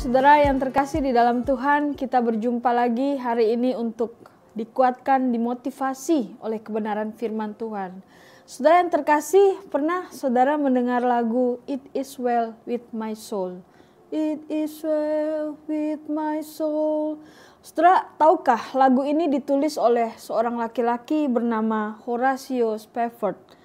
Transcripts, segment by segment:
Saudara yang terkasih di dalam Tuhan, kita berjumpa lagi hari ini untuk dikuatkan, dimotivasi oleh kebenaran firman Tuhan. Saudara yang terkasih, pernah saudara mendengar lagu It Is Well With My Soul? It is well with my soul. Saudara, tahukah lagu ini ditulis oleh seorang laki-laki bernama Horatio Spafford?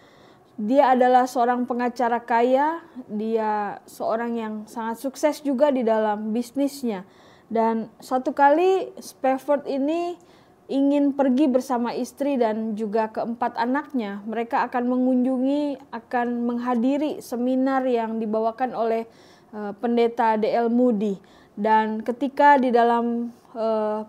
Dia adalah seorang pengacara kaya, dia seorang yang sangat sukses juga di dalam bisnisnya. Dan suatu kali Spafford ini ingin pergi bersama istri dan juga keempat anaknya. Mereka akan menghadiri seminar yang dibawakan oleh pendeta D.L. Moody. Dan ketika di dalam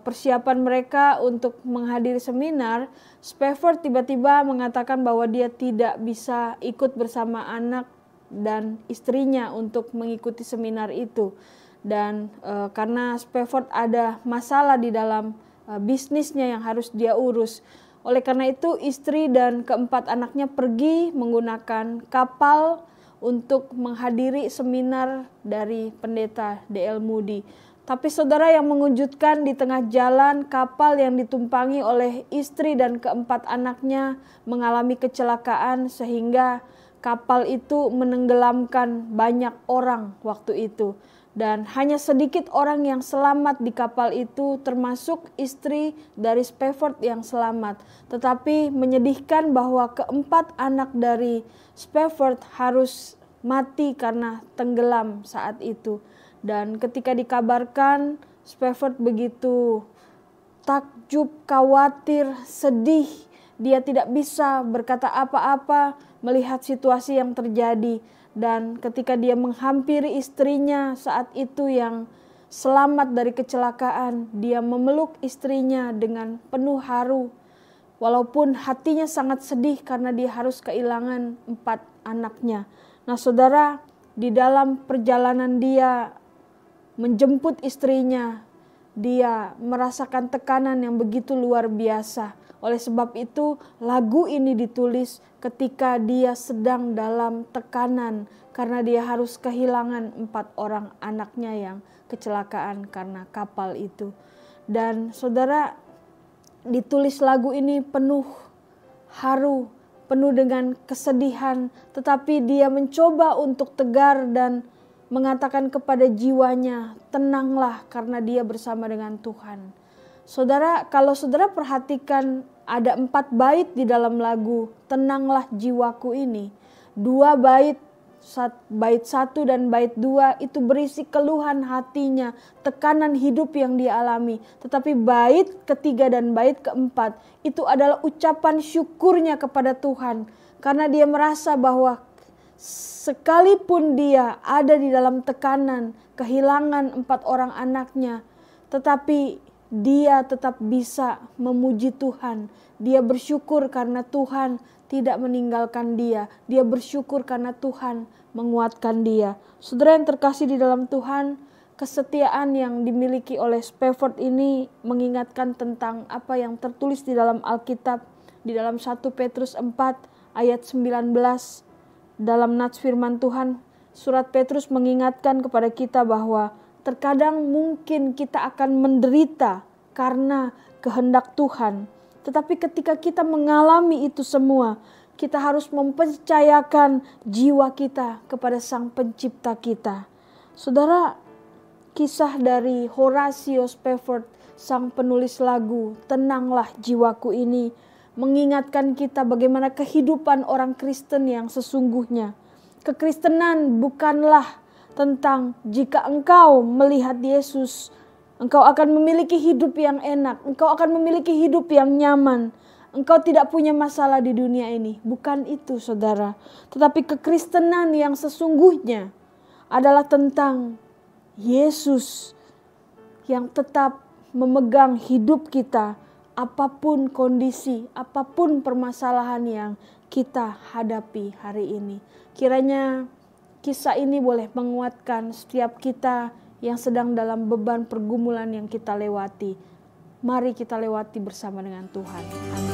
persiapan mereka untuk menghadiri seminar, Spafford tiba-tiba mengatakan bahwa dia tidak bisa ikut bersama anak dan istrinya untuk mengikuti seminar itu. Dan karena Spafford ada masalah di dalam bisnisnya yang harus dia urus. Oleh karena itu istri dan keempat anaknya pergi menggunakan kapal untuk menghadiri seminar dari pendeta D.L. Moody. Tapi saudara, yang mengejutkan, di tengah jalan kapal yang ditumpangi oleh istri dan keempat anaknya mengalami kecelakaan sehingga kapal itu menenggelamkan banyak orang waktu itu. Dan hanya sedikit orang yang selamat di kapal itu, termasuk istri dari Spafford yang selamat. Tetapi menyedihkan bahwa keempat anak dari Spafford harus mati karena tenggelam saat itu. Dan ketika dikabarkan, Spafford begitu takjub, khawatir, sedih. Dia tidak bisa berkata apa-apa melihat situasi yang terjadi. Dan ketika dia menghampiri istrinya saat itu yang selamat dari kecelakaan, dia memeluk istrinya dengan penuh haru. Walaupun hatinya sangat sedih karena dia harus kehilangan 4 anaknya. Nah saudara, di dalam perjalanan dia menjemput istrinya, dia merasakan tekanan yang begitu luar biasa. Oleh sebab itu lagu ini ditulis ketika dia sedang dalam tekanan karena dia harus kehilangan 4 orang anaknya yang kecelakaan karena kapal itu. Dan saudara, ditulis lagu ini penuh haru, penuh dengan kesedihan, tetapi dia mencoba untuk tegar dan mengatakan kepada jiwanya, tenanglah karena dia bersama dengan Tuhan. Saudara, kalau saudara perhatikan ada 4 bait di dalam lagu Tenanglah Jiwaku ini. 2 bait 1 dan bait 2 itu berisi keluhan hatinya, tekanan hidup yang dia alami. Tetapi bait ketiga dan bait keempat itu adalah ucapan syukurnya kepada Tuhan. Karena dia merasa bahwa sekalipun dia ada di dalam tekanan, kehilangan 4 orang anaknya, tetapi dia tetap bisa memuji Tuhan. Dia bersyukur karena Tuhan tidak meninggalkan dia. Dia bersyukur karena Tuhan menguatkan dia. Saudara yang terkasih di dalam Tuhan, kesetiaan yang dimiliki oleh Spafford ini mengingatkan tentang apa yang tertulis di dalam Alkitab, di dalam 1 Petrus 4 ayat 19. Dalam nats firman Tuhan, surat Petrus mengingatkan kepada kita bahwa terkadang mungkin kita akan menderita karena kehendak Tuhan. Tetapi ketika kita mengalami itu semua, kita harus mempercayakan jiwa kita kepada Sang Pencipta kita. Saudara, kisah dari Horatio Spafford, sang penulis lagu Tenanglah Jiwaku ini, mengingatkan kita bagaimana kehidupan orang Kristen yang sesungguhnya. Kekristenan bukanlah tentang jika engkau melihat Yesus, engkau akan memiliki hidup yang enak, engkau akan memiliki hidup yang nyaman, engkau tidak punya masalah di dunia ini. Bukan itu saudara. Tetapi kekristenan yang sesungguhnya adalah tentang Yesus yang tetap memegang hidup kita. Apapun kondisi, apapun permasalahan yang kita hadapi hari ini. Kiranya kisah ini boleh menguatkan setiap kita yang sedang dalam beban pergumulan yang kita lewati. Mari kita lewati bersama dengan Tuhan. Amin.